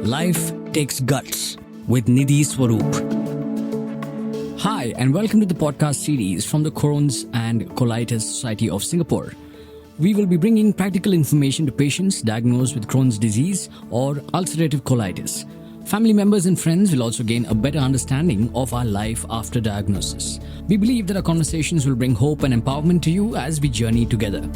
Life Takes Guts with Nidhi Swaroop. Hi, and welcome to the podcast series from the Crohn's and Colitis Society of Singapore. We will be bringing practical information to patients diagnosed with Crohn's disease or ulcerative colitis. Family members and friends will also gain a better understanding of our life after diagnosis. We believe that our conversations will bring hope and empowerment to you as we journey together.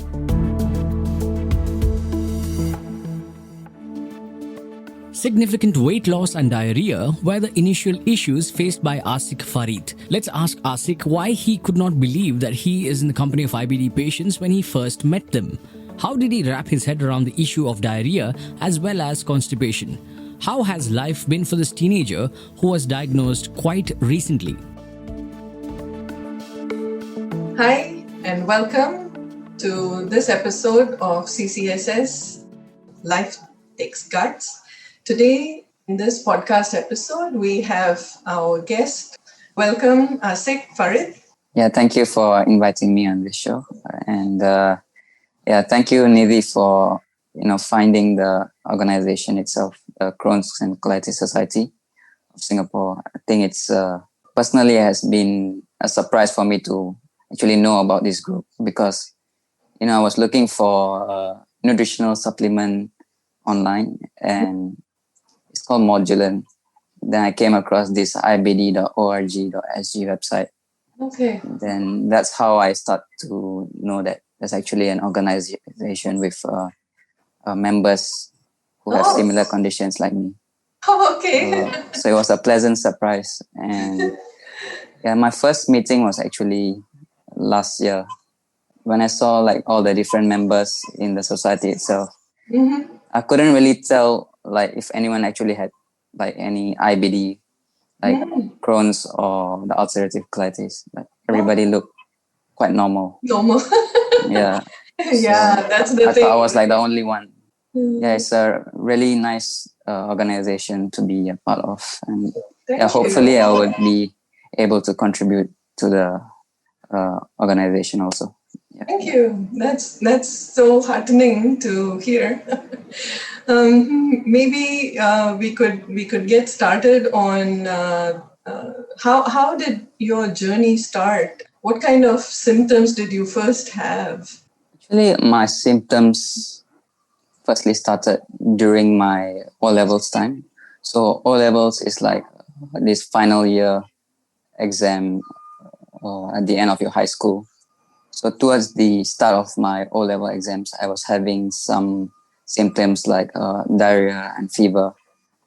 Significant weight loss and diarrhea were the initial issues faced by Asif Farid. Let's ask Asif why he could not believe that he is in the company of IBD patients when he first met them. How did he wrap his head around the issue of diarrhea as well as constipation? How has life been for this teenager who was diagnosed quite recently? Hi, and welcome to this episode of CCSS Life Takes Guts. Today, in this podcast episode, we have our guest. Welcome, Asif Farid. Yeah, thank you for inviting me on this show. And thank you, Nidhi, for finding the organization itself, the Crohn's and Colitis Society of Singapore. I think it's personally has been a surprise for me to actually know about this group because, I was looking for a nutritional supplement online and it's called Modulan. Then I came across this ibd.org.sg website. Okay. Then that's how I start to know that there's actually an organization with members who have similar conditions like me. Oh, okay. So it was a pleasant surprise. And my first meeting was actually last year when I saw like all the different members in the society itself. Mm-hmm. I couldn't really tell like if anyone actually had like any IBD, like Crohn's or the ulcerative colitis. Like everybody looked quite normal. Normal. Yeah. Yeah, that's the I thing. thought I was like the only one. Yeah, it's a really nice organization to be a part of, and hopefully I would be able to contribute to the organization also. Yeah. Thank you. That's so heartening to hear. Maybe we could get started on how did your journey start? What kind of symptoms did you first have? Actually, my symptoms firstly started during my O-levels time. So O-levels is like this final year exam at the end of your high school. So towards the start of my O-level exams, I was having some symptoms like diarrhea and fever.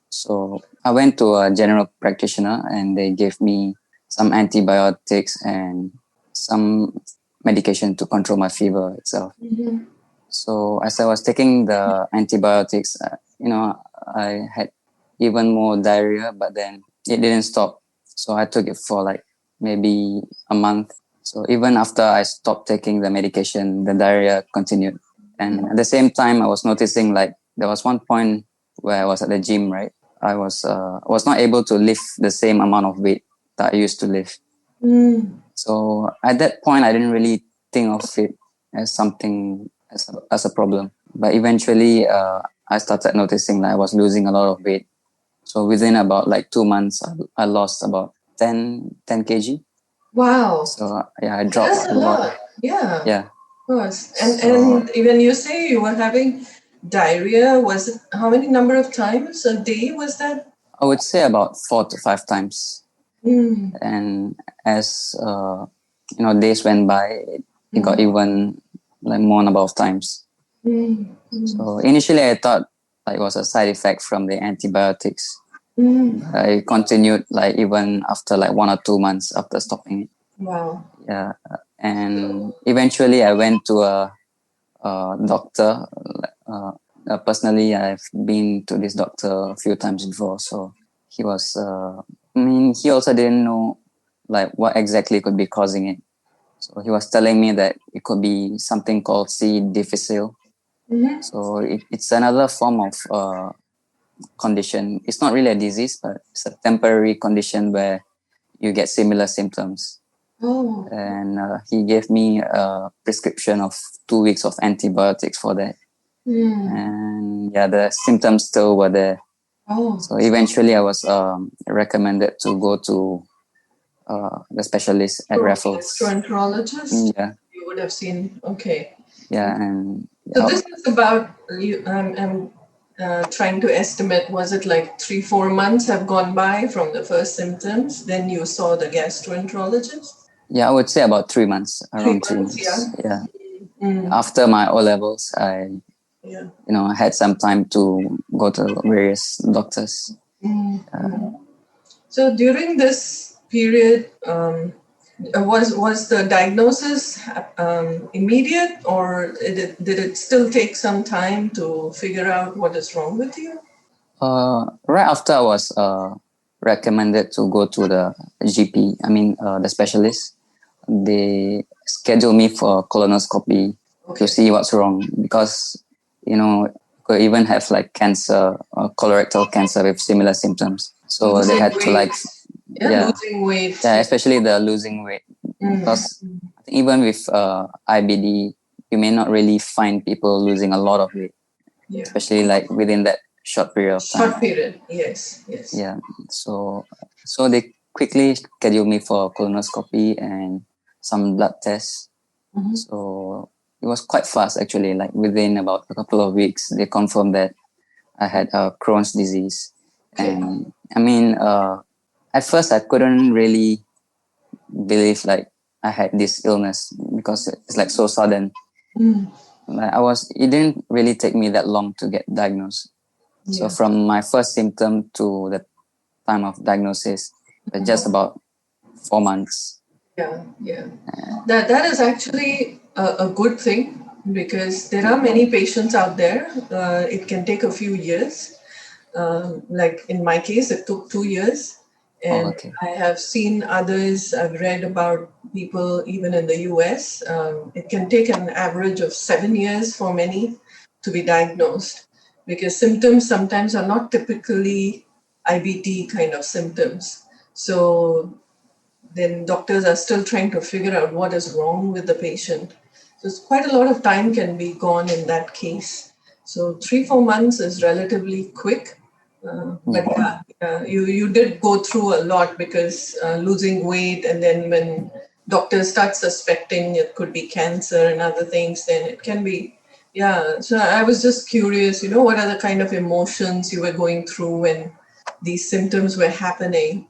So I went to a general practitioner and they gave me some antibiotics and some medication to control my fever itself. Mm-hmm. So as I was taking the antibiotics, I had even more diarrhea, but then it didn't stop. So I took it for like maybe a month. So even after I stopped taking the medication, the diarrhea continued. And at the same time, I was noticing like there was one point where I was at the gym, right? I was not able to lift the same amount of weight that I used to lift. Mm. So at that point, I didn't really think of it as something as a problem. But eventually, I started noticing that I was losing a lot of weight. So within about like 2 months, I lost about 10 kg. Wow. So I dropped That's a lot. Yeah. Yeah. Of course. And when you say you were having diarrhea, was it how many number of times a day was that? I would say about 4 to 5 times. Mm. And as days went by, it got even like more number of times. Mm. So initially, I thought like it was a side effect from the antibiotics. I continued like even after like 1 or 2 months after stopping it. Wow. Yeah, and eventually I went to a doctor. Personally, I've been to this doctor a few times before. So he was, he also didn't know like what exactly could be causing it. So he was telling me that it could be something called C. difficile. Mm-hmm. So it's another form of condition. It's not really a disease, but it's a temporary condition where you get similar symptoms. Oh. And he gave me a prescription of 2 weeks of antibiotics for that. And the symptoms still were there. Oh, So eventually I was recommended to go to the specialist at so Raffles. gastroenterologist, Yeah, you would have seen. Okay. yeah, and So this is about you. I'm trying to estimate. Was it like 3-4 months have gone by from the first symptoms? Then you saw the gastroenterologist. yeah, I would say about 3 months, Three around three months, yeah. months. Yeah, Mm, after my O levels, I yeah. had some time to go to various doctors. So during this period, was the diagnosis immediate, or did it still take some time to figure out what is wrong with you? Right after I was recommended to go to the GP, the specialist, they scheduled me for colonoscopy to Okay. see what's wrong because, could even have like cancer, colorectal cancer with similar symptoms. So they Losing had to weight. Yeah, yeah, losing weight. yeah, especially the losing weight Mm. because I think even with IBD, you may not really find people losing a lot of weight, Yeah. especially like within that short period of time. Short period. Yes. Yes. Yeah, so they quickly scheduled me for colonoscopy and some blood tests. Mhm. So it was quite fast actually. Like within about a couple of weeks, they confirmed that I had Crohn's disease. Okay. And at first I couldn't really believe like I had this illness because it's like so sudden. Mm. Like it didn't really take me that long to get diagnosed. So Yeah. from my first symptom to the time of diagnosis, just about 4 months. Yeah. Yeah. That is actually a good thing because there are many patients out there. It can take a few years. Like in my case, it took 2 years. Oh, And okay. I have seen others, I've read about people even in the US. It can take an average of 7 years for many to be diagnosed because symptoms sometimes are not typically IBD kind of symptoms. So then doctors are still trying to figure out what is wrong with the patient. So it's quite a lot of time can be gone in that case. So 3-4 months is relatively quick, but Yeah. you did go through a lot because losing weight, and then when doctors start suspecting it could be cancer and other things, then it can be. Yeah, so I was just curious, what are the kind of emotions you were going through when these symptoms were happening?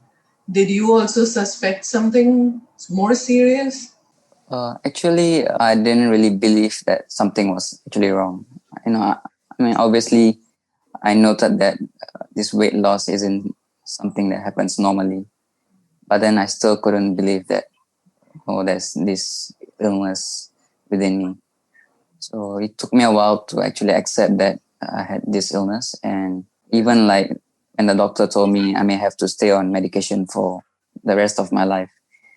Did you also suspect something more serious? Actually, I didn't really believe that something was actually wrong. Obviously, I noted that this weight loss isn't something that happens normally, but then I still couldn't believe that, oh, there's this illness within me. So it took me a while to actually accept that I had this illness. And even like when the doctor told me I may have to stay on medication for the rest of my life,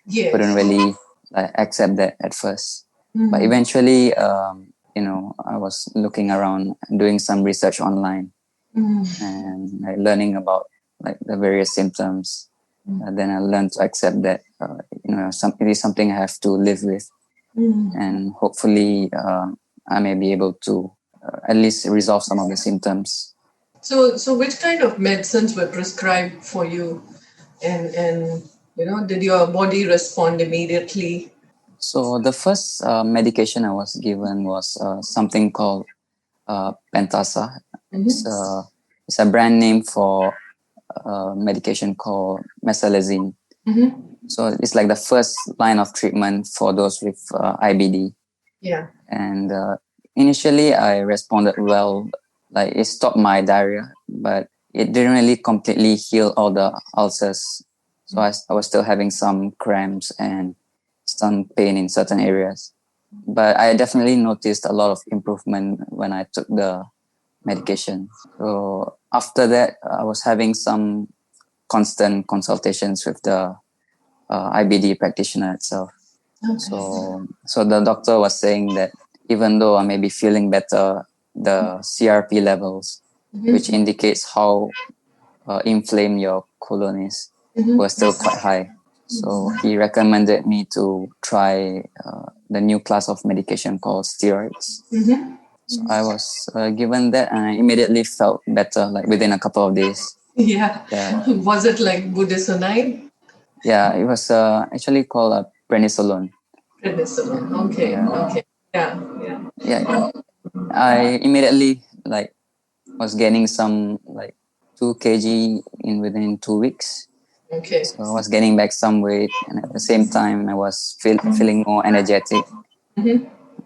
couldn't Yes. really like accept that at first. But Mhm. eventually, I was looking around, doing some research online, Mhm. and like learning about like the various symptoms. Then I learned to accept that it is something I have to live with, Mhm. and hopefully I may be able to at least resolve some of the symptoms. So which kind of medicines were prescribed for you, and did your body respond immediately? So the first medication I was given was something called Pentasa. It's Mm-hmm. a it's a brand name for medication called mesalazine. Mm-hmm. So it's like the first line of treatment for those with IBD. Yeah. And initially, I responded well. Like it stopped my diarrhea, but it didn't really completely heal all the ulcers. So I was still having some cramps and some pain in certain areas. But I definitely noticed a lot of improvement when I took the medication. So after that, I was having some constant consultations with the IBD practitioner itself. Okay. So the doctor was saying that even though I may be feeling better, the CRP levels, which Mm-hmm. indicates how inflamed your colon is, were Mm-hmm. still quite high. So he recommended me to try the new class of medication called steroids. Mm-hmm. So I was given that, and I immediately felt better, like within a couple of days. Yeah. Yeah, Was it like budesonide? yeah. It was actually called a prednisolone. Prednisolone. Okay. Yeah, Okay. Yeah. Yeah. yeah. I immediately like was gaining some like 2 kg in within 2 weeks. Okay. So I was gaining back some weight, and at the same time, I was feeling more energetic.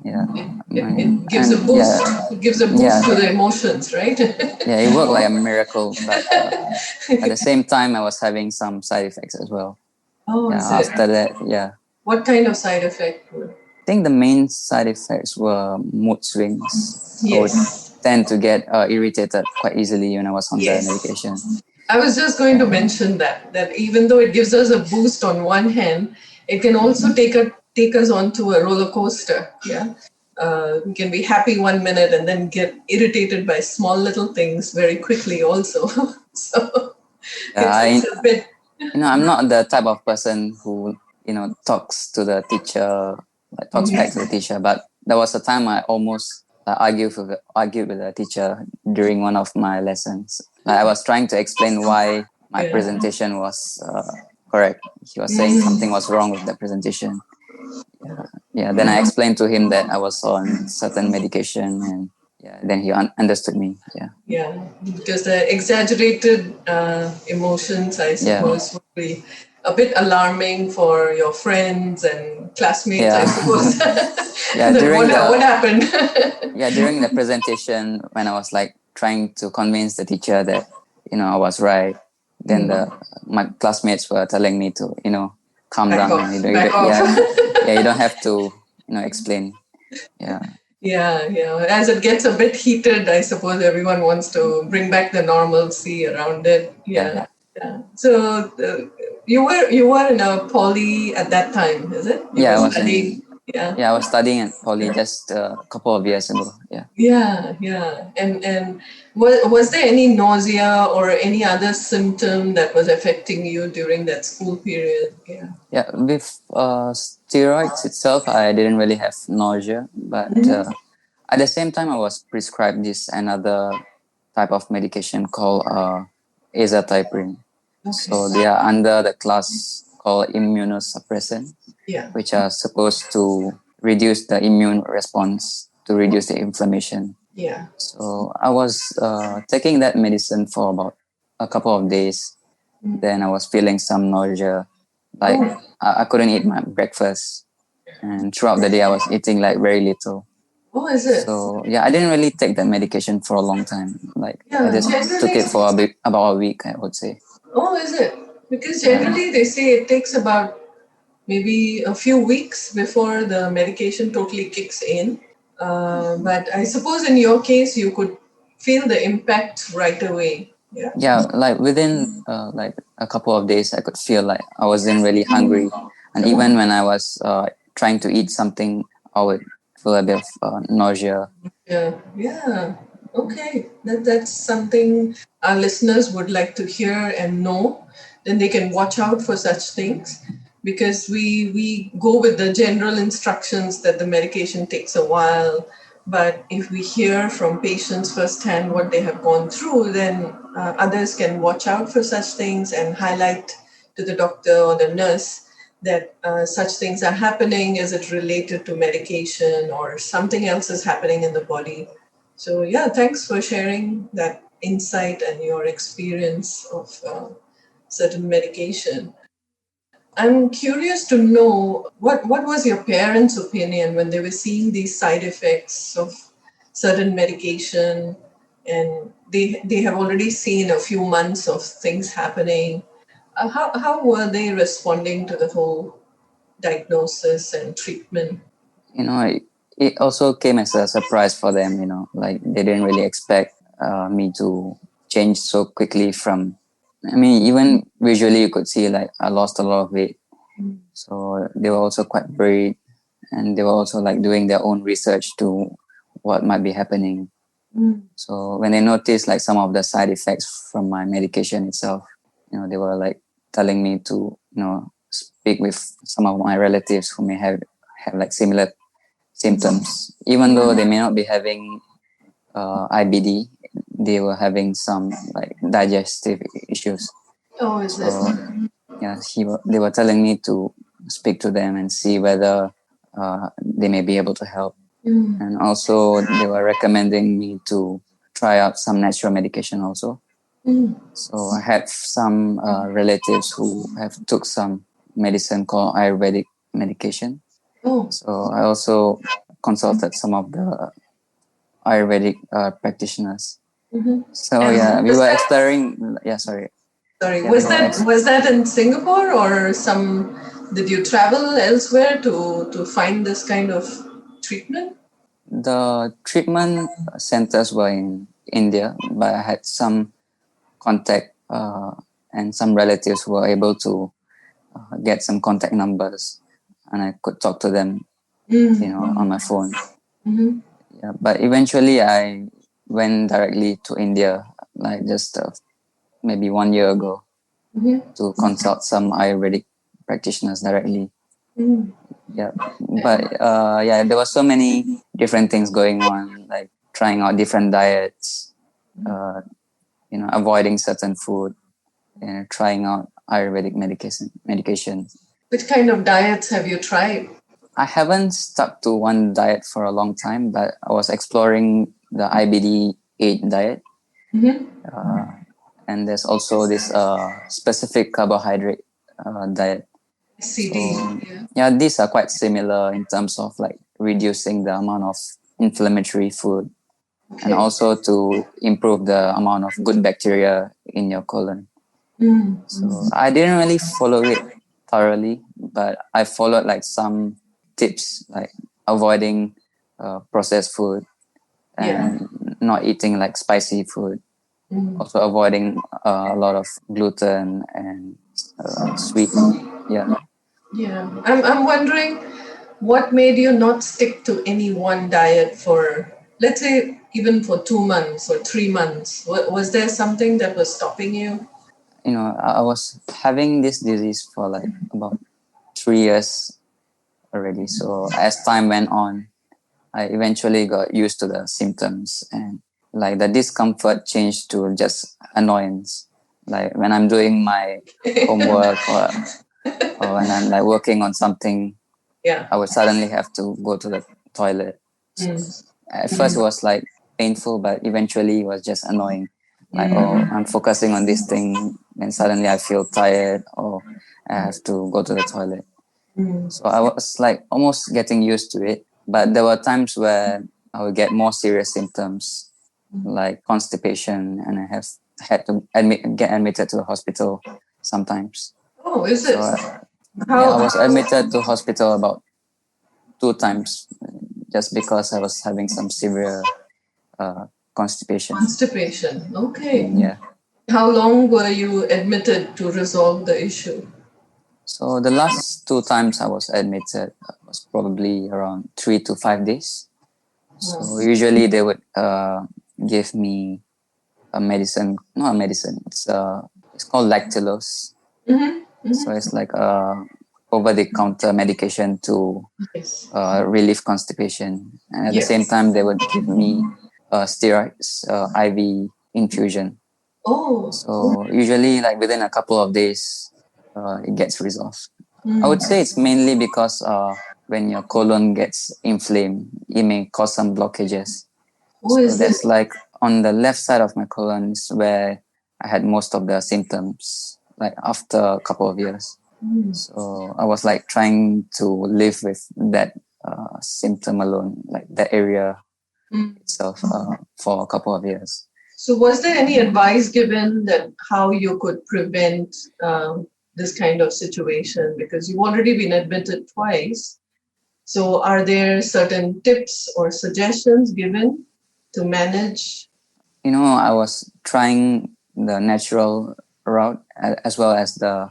Yeah, It gives a and boost. It gives a boost yeah, to the emotions, right? yeah. It worked like a miracle, but at the same time, I was having some side effects as well. Oh, Yeah, is it? after that, yeah. What kind of side effect? I think the main side effects were mood swings. I would Yes. tend to get irritated quite easily when I was on the Yes. medication. I was just going to Yeah, mention that even though it gives us a boost on one hand, it can also take us onto a roller coaster. Yeah, we can be happy 1 minute and then get irritated by small little things very quickly. Also, so yeah. it's a bit. I'm not the type of person who talks to the teacher, like talks back to the teacher. But there was a time I almost argued with the teacher during one of my lessons. Like I was trying to explain why my Yeah. presentation was correct. He was saying something was wrong with the presentation. Yeah. Then I explained to him that I was on certain medication, and yeah, then he understood me. Yeah. Yeah, because the exaggerated emotions, I Yeah. suppose, would be a bit alarming for your friends and classmates, I Yeah. suppose. Yeah. That what happened? Yeah, during the presentation, when I was like trying to convince the teacher that I was right, then my classmates were telling me to calm Back down. off, back off. Yeah, yeah, you don't have to explain. Yeah, Yeah, yeah. As it gets a bit heated, I suppose everyone wants to bring back the normalcy around it. yeah, Yeah, yeah. So you were in a poly at that time, is it? You yeah. were studying. Yeah. I was studying at poly just a couple of years ago. Yeah, Yeah, yeah. And was there any nausea or any other symptom that was affecting you during that school period? Yeah. yeah. With steroids itself, I didn't really have nausea, but at the same time, I was prescribed this another type of medication called azathioprine. Okay. So they are under the class called immunosuppressant, Yeah. which are supposed to reduce the immune response to reduce the inflammation. Yeah. So I was taking that medicine for about a couple of days. Then I was feeling some nausea, like Oh, I couldn't eat my breakfast, and throughout the day I was eating like very little. oh, is it? So yeah, I didn't really take that medication for a long time. Like I Yeah. just took Generally, it for about a week, I would say. oh, is it? Because Yeah. generally they say it takes about maybe a few weeks before the medication totally kicks in. But I suppose in your case, you could feel the impact right away. Yeah. Yeah, like within like a couple of days, I could feel like I wasn't really hungry, and even when I was trying to eat something, I would feel a bit of nausea. Yeah, yeah. Okay. That's something our listeners would like to hear and know. Then they can watch out for such things because we go with the general instructions that the medication takes a while. But if we hear from patients firsthand what they have gone through, then others can watch out for such things and highlight to the doctor or the nurse that such things are happening. Is it related to medication or something else is happening in the body? So, yeah, thanks for sharing that insight and your experience of certain medication. I'm curious to know what was your parents' opinion when they were seeing these side effects of certain medication, and they have already seen a few months of things happening. How were they responding to the whole diagnosis and treatment? It also came as a surprise for them. Like they didn't really expect me to change so quickly from. I mean, even visually, you could see like I lost a lot of weight. So they were also quite worried, and they were also like doing their own research to what might be happening. So when they noticed like some of the side effects from my medication itself, they were like telling me to speak with some of my relatives who may have like similar symptoms, even though they may not be having IBD. They were having some like digestive issues. Oh, is it? So yeah, they were telling me to speak to them and see whether they may be able to help. And also they were recommending me to try out some natural medication also. So I had some relatives who have took some medicine called Ayurvedic medication. Oh, So I also consulted some of the Ayurvedic practitioners. So and yeah, we was were that, exploring. Yeah, sorry. sorry, Yeah, we was were that in Singapore or some? Did you travel elsewhere to find this kind of treatment? the treatment centers were in India, but I had some contact and some relatives who were able to get some contact numbers, and I could talk to them, on my phone. Yeah, but eventually I went directly to India, like just maybe 1 year ago, to consult some Ayurvedic practitioners directly. Yeah, but yeah, there were so many different things going on, like trying out different diets, uh, avoiding certain food, and trying out Ayurvedic medication. Which kind of diets have you tried? I haven't stuck to one diet for a long time, but I was exploring the IBD 8 diet. And there's also this specific carbohydrate diet. CD. So Yeah. yeah, these are quite similar in terms of like reducing the amount of inflammatory food and Okay. also to improve the amount of good bacteria in your colon. So I didn't really follow it thoroughly, but I followed like some tips like avoiding processed food Yeah. and not eating like spicy food. Also avoiding a lot of gluten and sweet. Yeah. Yeah. I'm wondering what made you not stick to any one diet for, let's say, even for 2 months or 3 months? Was there something that was stopping you? I was having this disease for like about 3 years already. So as time went on, I eventually got used to the symptoms and like the discomfort changed to just annoyance. Like when I'm doing my homework or when I'm like working on something, Yeah. I would suddenly have to go to the toilet. So at first it was like painful, but eventually it was just annoying. Like, oh, I'm focusing on this thing, and suddenly I feel tired, or I have to go to the toilet. So I was like almost getting used to it, but there were times where I would get more serious symptoms like constipation, and I have had to get admitted to the hospital sometimes. Oh, is So it? yeah, I How was admitted to hospital about 2 times just because I was having some severe constipation. constipation? Okay. Yeah. How long were you admitted to resolve the issue? So the last 2 times I was admitted was probably around 3 to 5 days. So usually they would give me a medicine, not a medicine. It's called lactulose. So it's like a over-the-counter medication to Yes. relieve constipation, and at the same Yes. time they would give me steroids, IV infusion. Oh. So usually, like within a couple of days, it gets resolved. I would say it's mainly because when your colon gets inflamed, it may cause some blockages. Oh, So is it? that's like on the left side of my colon is where I had most of the symptoms, like after a couple of years. So I was like trying to live with that symptom alone, like that area itself, for a couple of years. So, was there any advice given that how you could prevent this kind of situation? Because you've already been admitted twice. So, are there certain tips or suggestions given to manage? I was trying the natural route as well as the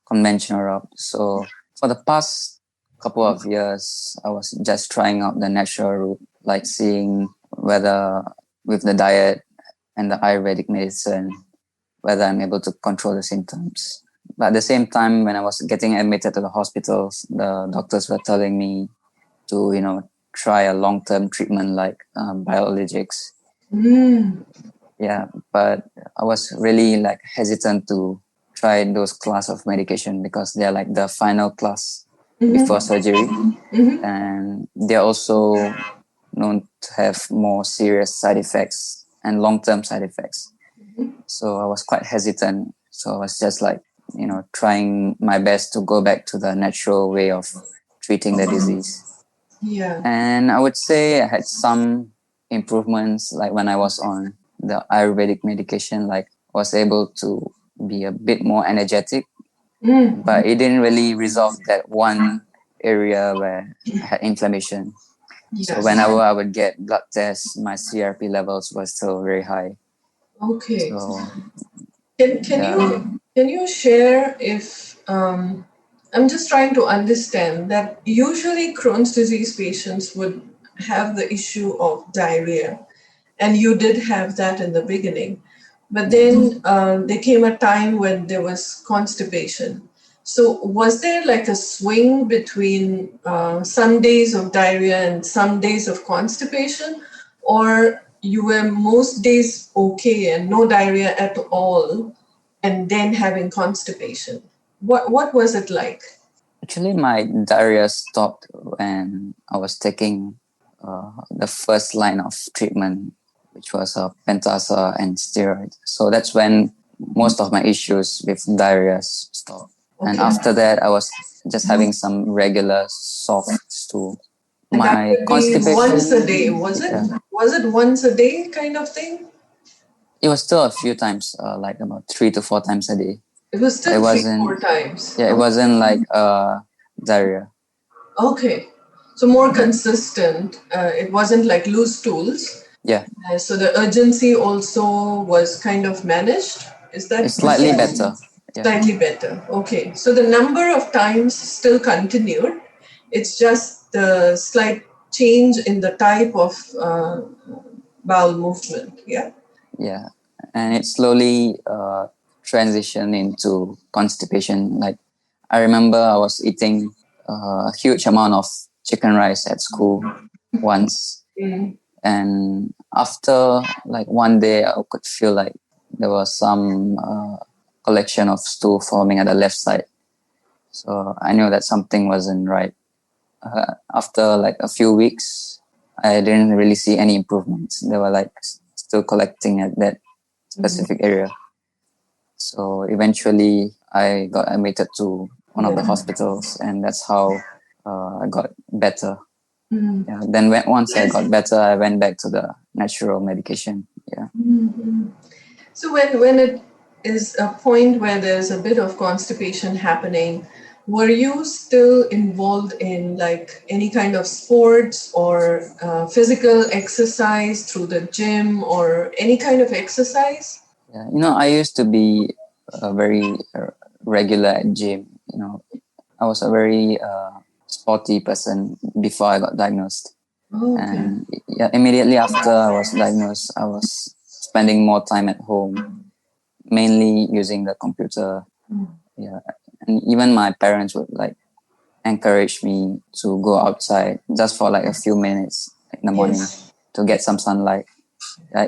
conventional route. So for the past couple of years, I was just trying out the natural route, like seeing whether with the diet and the Ayurvedic medicine, whether I'm able to control the symptoms. But at the same time, when I was getting admitted to the hospitals, the doctors were telling me to, try a long-term treatment like biologics. Mm. Yeah, but I was really like hesitant to try those class of medication because they're like the final class before Mm-hmm. surgery, Mm-hmm. and they're also known to have more serious side effects and long-term side effects. So I was quite hesitant. So I was just like, trying my best to go back to the natural way of treating the disease. Yeah. And I would say I had some improvements, like when I was on the Ayurvedic medication, like was able to be a bit more energetic, Mm. but it didn't really resolve that one area where I had inflammation. So Yes. whenever I would get blood tests, my CRP levels were still very high. Okay. So Can yeah, you share if I'm just trying to understand that usually Crohn's disease patients would have the issue of diarrhea, and you did have that in the beginning, but yes. then there came a time when there was constipation. So was there like a swing between some days of diarrhea and some days of constipation, or you were most days okay and no diarrhea at all, and then having constipation? What was it like? Actually, my diarrhea stopped when I was taking the first line of treatment, which was pentasa and steroid. So that's when most of my issues with diarrhea stopped. And Okay. after that, I was just having some regular soft stool. And that My would be once a constipation, day, was it? yeah, Was it once a day kind of thing? it was still a few times, like about 3 to 4 times a day. It was But it still three, four wasn't, times. yeah, it wasn't like diarrhea. Okay. So more consistent. It wasn't like loose stools. Yeah, So the urgency also was kind of managed. Is it's that slightly better. Yeah. slightly better? Okay. So the number of times still continued. It's just the slight change in the type of bowel movement. Yeah. Yeah, and it slowly transitioned into constipation. Like I remember I was eating a huge amount of chicken rice at school once, Mm. and after like one day I could feel like there was some collection of stool forming at the left side. So I knew that something wasn't right. After like a few weeks, I didn't really see any improvements. They were like still collecting at that specific area. So eventually, I got admitted to one of the Yeah. hospitals, and that's how I got better. Mm. Yeah. Then once I got better, I went back to the natural medication. Yeah. So when it is a point where there's a bit of constipation happening, were you still involved in like any kind of sports or physical exercise through the gym or any kind of exercise? Yeah. I used to be a very regular at gym. I was a very sporty person before I got diagnosed. Oh, okay. And yeah, immediately after I was diagnosed, I was spending more time at home, mainly using the computer. Yeah, and even my parents would like encourage me to go outside just for like a few minutes in the morning Yes. to get some sunlight.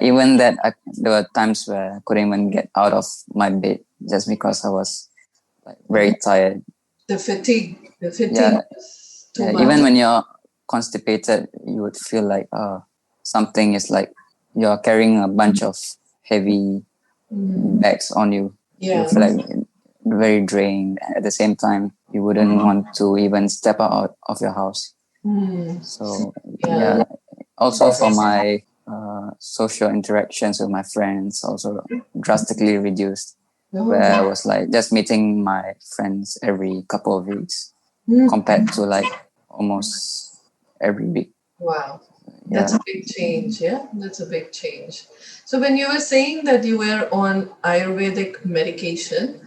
Even that, there were times where I couldn't even get out of my bed just because I was like very tired. The fatigue Yeah, was too yeah. much. Even when you're constipated, you would feel like something is like you're carrying a bunch of heavy bags on you. You Yeah. feel like very drained. At the same time, you wouldn't want to even step out of your house. So Yeah. yeah, also for my social interactions with my friends also drastically reduced. Where I Oh. was like just meeting my friends every couple of weeks Mm. compared to like almost every week. Wow. That's Yeah. a big change, yeah? That's a big change. So, when you were saying that you were on Ayurvedic medication,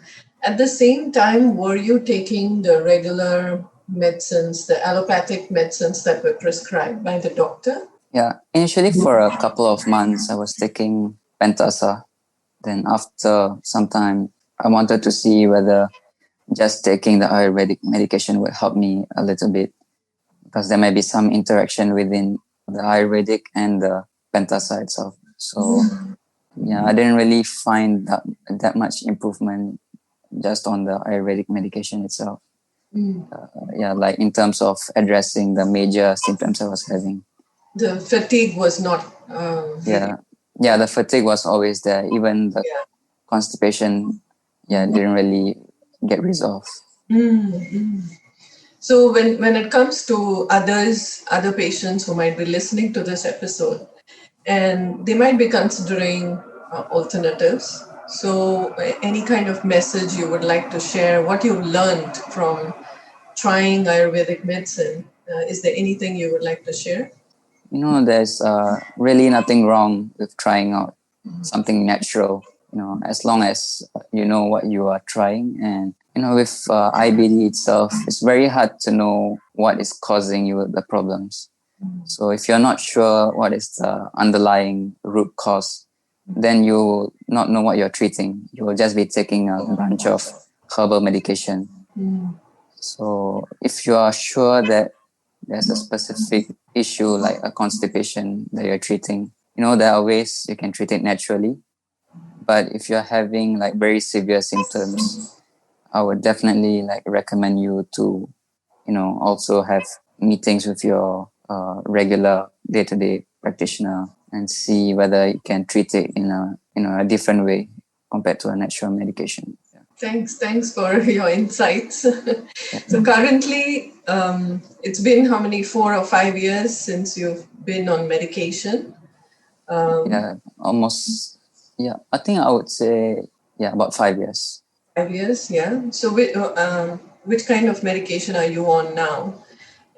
at the same time, were you taking the regular medicines, the allopathic medicines that were prescribed by the doctor? Yeah. Initially, for a couple of months, I was taking Pentasa. Then, after some time, I wanted to see whether just taking the Ayurvedic medication would help me a little bit because there may be some interaction within the Ayurvedic and the Pentasa itself. So yeah, I didn't really find that much improvement just on the Ayurvedic medication itself. Yeah, like in terms of addressing the major symptoms I was having. The fatigue was not really. Yeah, the fatigue was always there. Even the Yeah. constipation, didn't really get resolved. So when it comes to other patients who might be listening to this episode, and they might be considering alternatives. So any kind of message you would like to share, what you've learned from trying Ayurvedic medicine, is there anything you would like to share? There's really nothing wrong with trying out something natural, as long as you know what you are trying. And, with IBD itself, it's very hard to know what is causing you the problems. So if you're not sure what is the underlying root cause, then you will not know what you're treating. You will just be taking a bunch of herbal medication. So if you are sure that there's a specific issue like a constipation that you're treating, there are ways you can treat it naturally. But if you're having like very severe symptoms, I would definitely like recommend you to, also have meetings with your regular day-to-day practitioner and see whether you can treat it in a different way compared to a natural medication. Thanks for your insights. So currently, it's been how many, 4 or 5 years since you've been on medication? Almost. Yeah, I think I would say about 5 years. 5 years, yeah. So which kind of medication are you on now?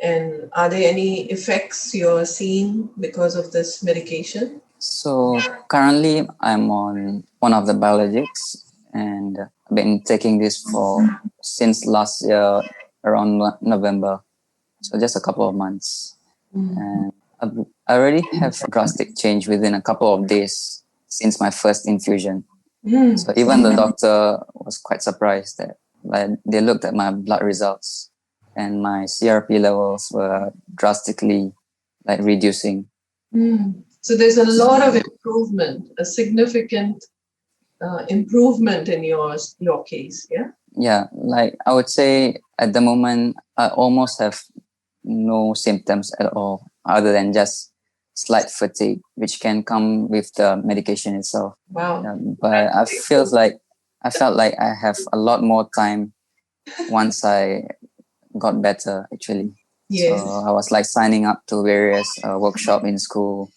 And are there any effects you're seeing because of this medication? So currently I'm on one of the biologics, and I've been taking this since last year around November. So just a couple of months. And I already have a drastic change within a couple of days since my first infusion. So even the doctor was quite surprised that they looked at my blood results and my CRP levels were drastically reducing. So there's a lot of improvement, a significant improvement in your case, yeah? Yeah, I would say at the moment, I almost have no symptoms at all other than just slight fatigue, which can come with the medication itself. Wow. But I felt like I have a lot more time once I got better, actually. Yes. So I was signing up to various workshop in school,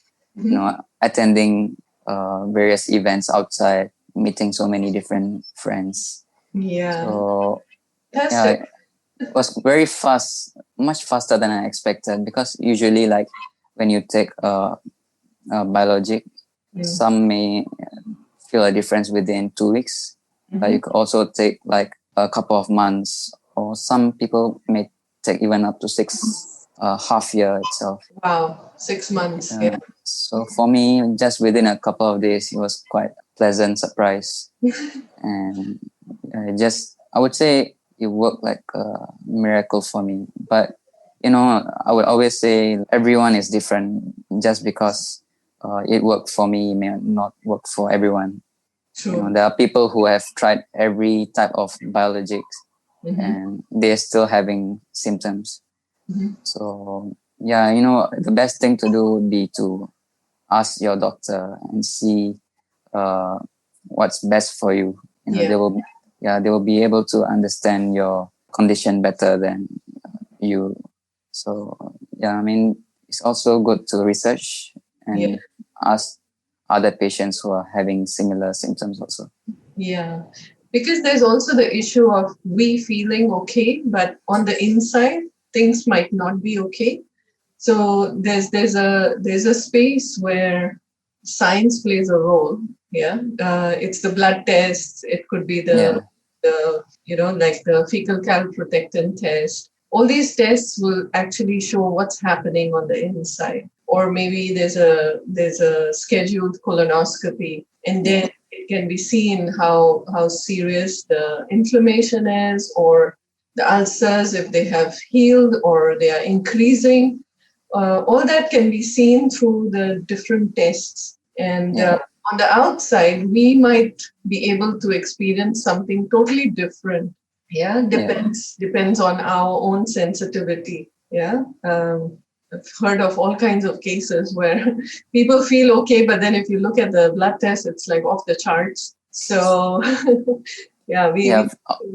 attending various events outside, meeting so many different friends. Yeah. So Fantastic. it was very fast, much faster than I expected, because usually when you take a biologic, some may feel a difference within 2 weeks, but you could also take a couple of months, or some people may take even up to 6 half year itself. Wow, 6 months. Yeah. So for me, just within a couple of days, it was quite a pleasant surprise. And I would say it worked like a miracle for me. But, I would always say everyone is different. Just because it worked for me may not work for everyone. True. There are people who have tried every type of biologics and they're still having symptoms. So, the best thing to do would be to ask your doctor and see what's best for you. They will be able to understand your condition better than you. So it's also good to research and ask other patients who are having similar symptoms also. Yeah, because there's also the issue of we feeling okay, but on the inside things might not be okay. So there's a space where science plays a role. Yeah, it's the blood tests. It could be the the fecal calprotectin test. All these tests will actually show what's happening on the inside. Or maybe there's a scheduled colonoscopy, and then it can be seen how serious the inflammation is, or the ulcers, if they have healed or they are increasing. All that can be seen through the different tests. And Yeah. on the outside, we might be able to experience something totally different. Yeah, depends on our own sensitivity. Yeah. I've heard of all kinds of cases where people feel okay, but then if you look at the blood test, it's like off the charts. So yeah, Yeah, we yeah.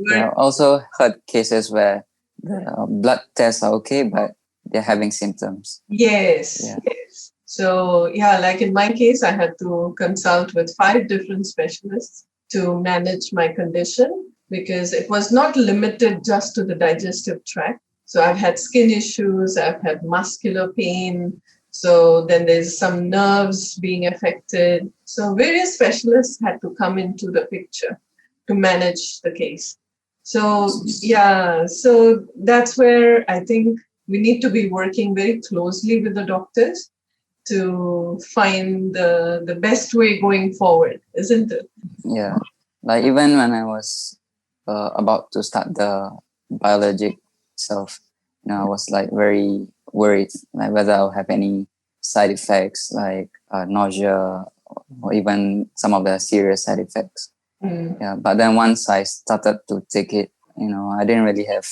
work. Also heard cases where the blood tests are okay, but they're having symptoms. Yes, Yeah. yes. So, yeah, like in my case, I had to consult with 5 different specialists to manage my condition because it was not limited just to the digestive tract. So, I've had skin issues, I've had muscular pain. So, then there's some nerves being affected. So, various specialists had to come into the picture to manage the case. So, yeah, so that's where I think we need to be working very closely with the doctors to find the best way going forward, isn't it? Yeah. Like even when I was about to start the biologic itself, I was like very worried, like whether I'll have any side effects like nausea or even some of the serious side effects. Mm. Yeah. But then once I started to take it, I didn't really have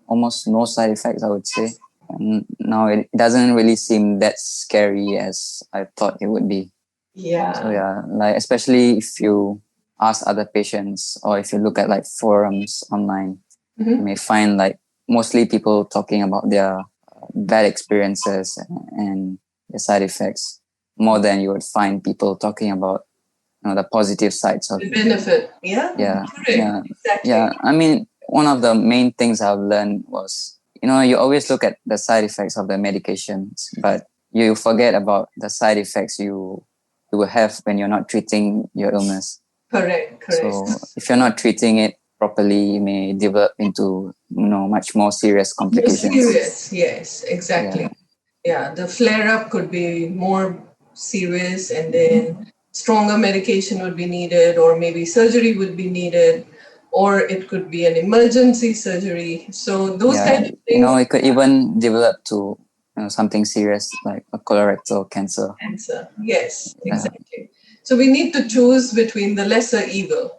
almost no side effects, I would say. And now it doesn't really seem that scary as I thought it would be. So Yeah. yeah, like especially if you ask other patients or if you look at like forums online, you Mhm. may find like mostly people talking about their bad experiences and the side effects more than you would find people talking about the positive sides of The it. benefit. Yeah, Yeah, correct. yeah, Exactly. yeah. I mean, one of the main things I've learned was, you always look at the side effects of the medications, but you forget about the side effects you will have when you're not treating your illness. Correct, correct. So if you're not treating it properly, you may develop into much more serious More complications. serious, yes, Yeah, exactly. Yeah, the flare up could be more serious, and then stronger medication would be needed, or maybe surgery would be needed, or it could be an emergency surgery. So, those yeah. kind of things, It could even develop to something serious like a colorectal cancer. answer. Yes, Yeah, exactly. So, we need to choose between the lesser evil,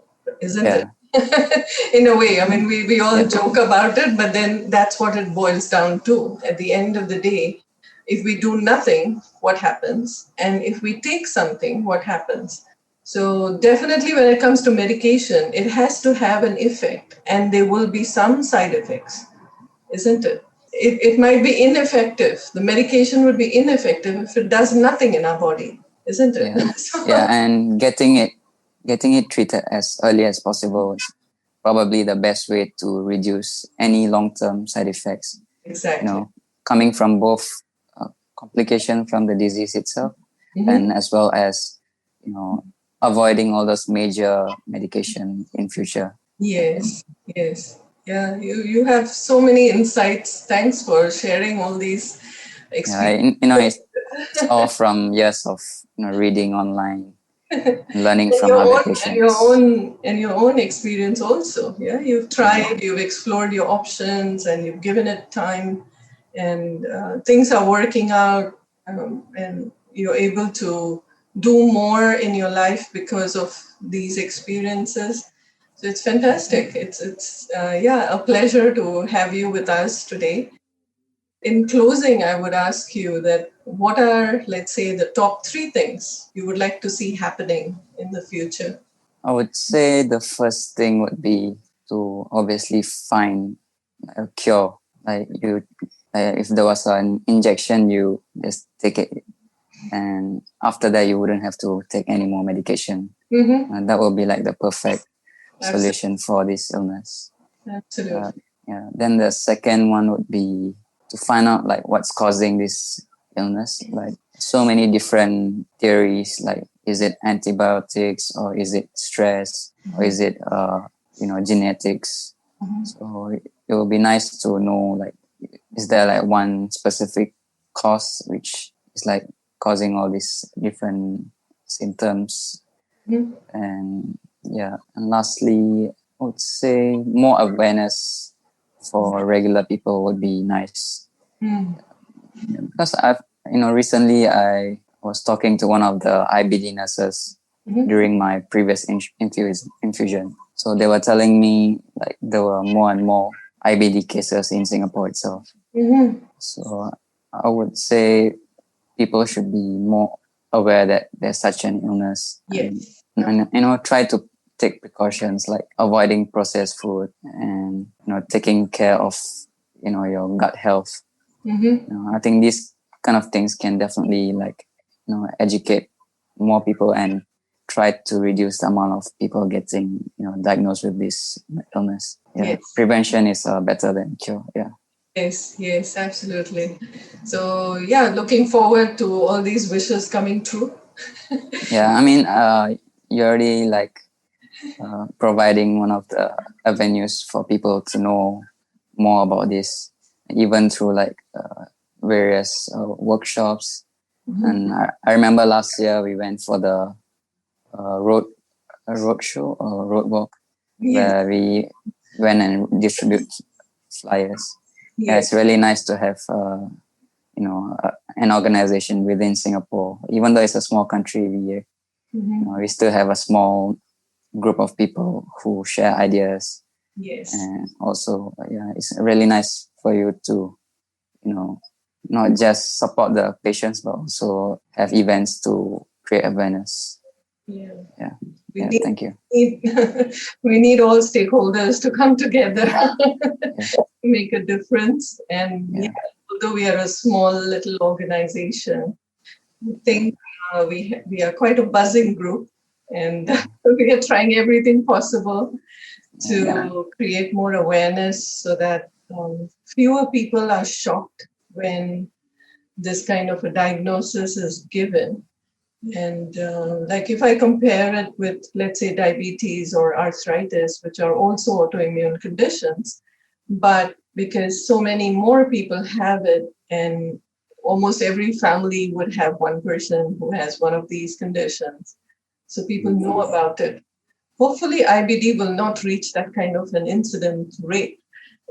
isn't it? yeah, In a way, I mean, we all yeah. joke about it, but then that's what it boils down to. At the end of the day, if we do nothing, what happens? And if we take something, what happens? So, definitely, when it comes to medication, it has to have an effect, and there will be some side effects, isn't it? It might be ineffective. The medication would be ineffective if it does nothing in our body, isn't it? Yeah, yeah, and getting it treated as early as possible is probably the best way to reduce any long-term side effects. Exactly. Coming from both complication from the disease itself, Mhm. and as well as you know avoiding all those major medication in future. Yes, yes. Yeah, you have so many insights. Thanks for sharing all these Yeah, experiences. it's all from years of reading online and learning And from your other own and your patients. own and your own experience also. Yeah, you've Yeah, tried, you've explored your options, and you've given it time, and things are working out, and you're able to do more in your life because of these experiences. So it's fantastic. It's yeah, a pleasure to have you with us today. In closing, I would ask you that what are, let's say, the top 3 things you would like to see happening in the future? I would say the first thing would be to obviously find a cure. Like if there was an injection, you just take it, and after that, you wouldn't have to take any more medication. Mm-hmm. And that would be like the perfect Absolutely. solution for this illness. Uh, Absolutely. yeah. Then the second one would be to find out like what's causing this illness. Like so many different theories. Like is it antibiotics or is it stress or is it genetics? Mhm. So it would be nice to know like is there like one specific cause which is like causing all these different symptoms. Mhm. And yeah, and lastly I would say more awareness for regular people would be nice. Mm. Because I've recently was talking to one of the IBD nurses during my previous infusion. So they were telling me like there were more and more IBD cases in Singapore itself. So I would say people should be more aware that there's such an illness. Yes. And try to take precautions like avoiding processed food and taking care of your gut health. I think these kind of things can definitely educate more people and try to reduce the amount of people getting diagnosed with this illness. Yes. Prevention is better than cure. Yes, absolutely. So looking forward to all these wishes coming true. I mean, you're already providing one of the avenues for people to know more about this, even through various workshops. And I remember last year we went for the road show or road walk, where we went and distribute flyers. It's really nice to have an organization within Singapore. Even though it's a small country, we still have a small group of people who share ideas. And also, it's really nice for you to, not just support the patients, but also have events to create awareness. Thank you. We need all stakeholders to come together to make a difference. And although we are a small little organization, I think we are quite a buzzing group, and we are trying everything possible to create more awareness so that fewer people are shocked when this kind of a diagnosis is given. And if I compare it with, let's say, diabetes or arthritis, which are also autoimmune conditions, but because so many more people have it, and almost every family would have one person who has one of these conditions, so people know about it. Hopefully, IBD will not reach that kind of an incident rate,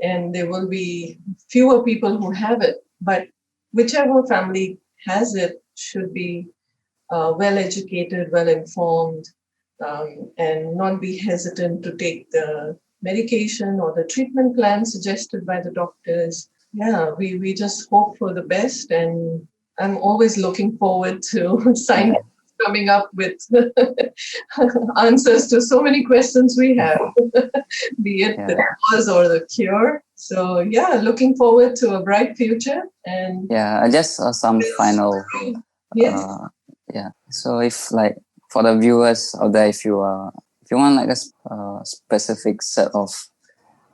and there will be fewer people who have it. But whichever family has it should be well-educated, well-informed, and not be hesitant to take the medication or the treatment plan suggested by the doctors. We just hope for the best, and I'm always looking forward to scientists coming up with answers to so many questions we have, be it the cause or the cure. So looking forward to a bright future. And just some final so if for the viewers out there, if you want a specific set of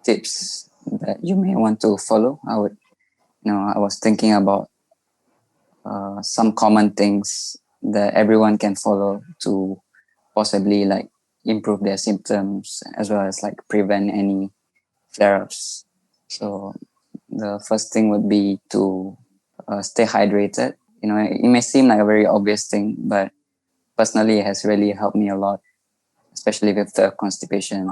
tips that you may want to follow, I was thinking about some common things that everyone can follow to possibly improve their symptoms as well as prevent any flare-ups. So the first thing would be to stay hydrated. It may seem like a very obvious thing, but personally it has really helped me a lot, especially with the constipation.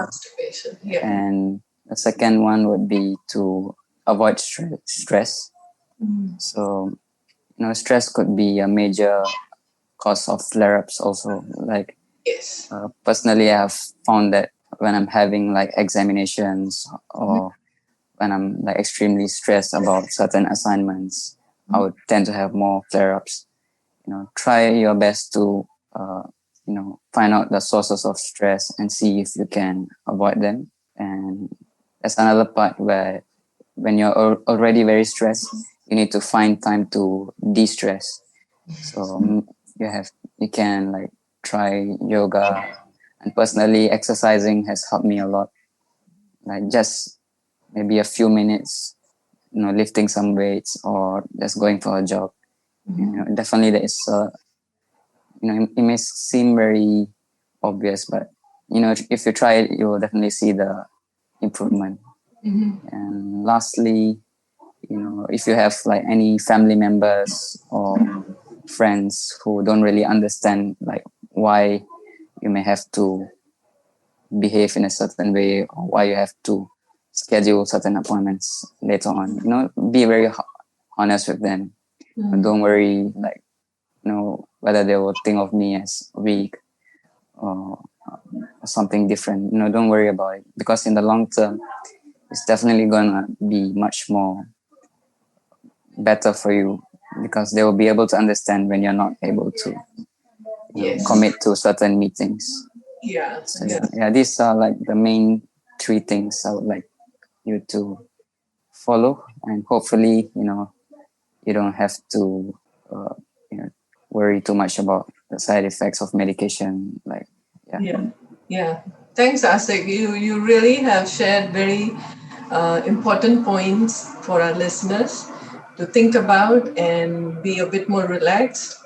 And the second one would be to avoid stress. So stress could be a major cause of flare-ups also. Personally, I have found that when I'm having examinations or when I'm extremely stressed about certain assignments, I would tend to have more flare-ups. Try your best to find out the sources of stress and see if you can avoid them. And that's another part where when you're already very stressed, you need to find time to de-stress. So you can try yoga, and personally exercising has helped me a lot. Just maybe a few minutes, lifting some weights or just going for a jog. Definitely there is it may seem very obvious, but if you try it, you will definitely see the improvement. And lastly, if you have any family members or friends who don't really understand why you may have to behave in a certain way or why you have to schedule certain appointments later on, be very honest with them. Don't worry whether they will think of me as weak or something different. Don't worry about it, because in the long term, it's definitely gonna be much more better for you, because they will be able to understand when you're not able to Yes. commit to certain meetings. Yeah. So Yeah. these are like the main 3 things I would like you to follow, and hopefully, you don't have to uh, worry too much about the side effects of medication. Yeah. Yeah. Thanks, Asik. You really have shared very important points for our listeners to think about and be a bit more relaxed.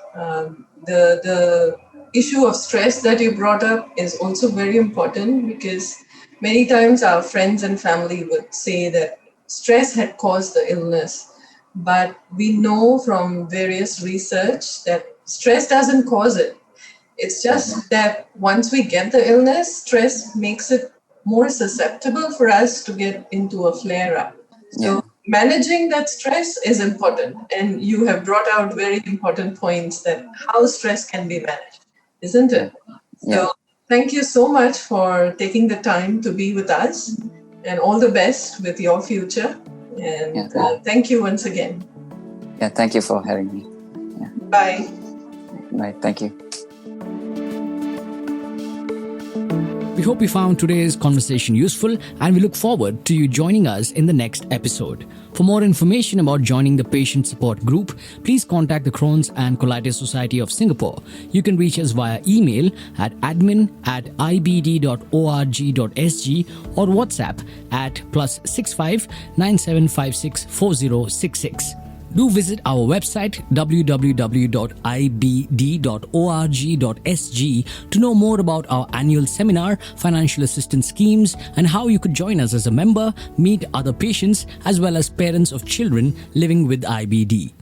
The issue of stress that you brought up is also very important, because many times our friends and family would say that stress had caused the illness, but we know from various research that stress doesn't cause it. It's just that once we get the illness, stress makes it more susceptible for us to get into a flare up. Yeah. So, managing that stress is important. And you have brought out very important points that how stress can be managed, isn't it? Yeah. So, thank you so much for taking the time to be with us, and all the best with your future. And thank you once again. Yeah. Thank you for having me. Bye. Bye. Thank you. We hope you found today's conversation useful, and we look forward to you joining us in the next episode. For more information about joining the patient support group, please contact the Crohn's and Colitis Society of Singapore. You can reach us via email at admin@ibd.org.sg or WhatsApp at +65 9756 4066. Do visit our website www.ibd.org.sg to know more about our annual seminar, financial assistance schemes, and how you could join us as a member, meet other patients, as well as parents of children living with IBD.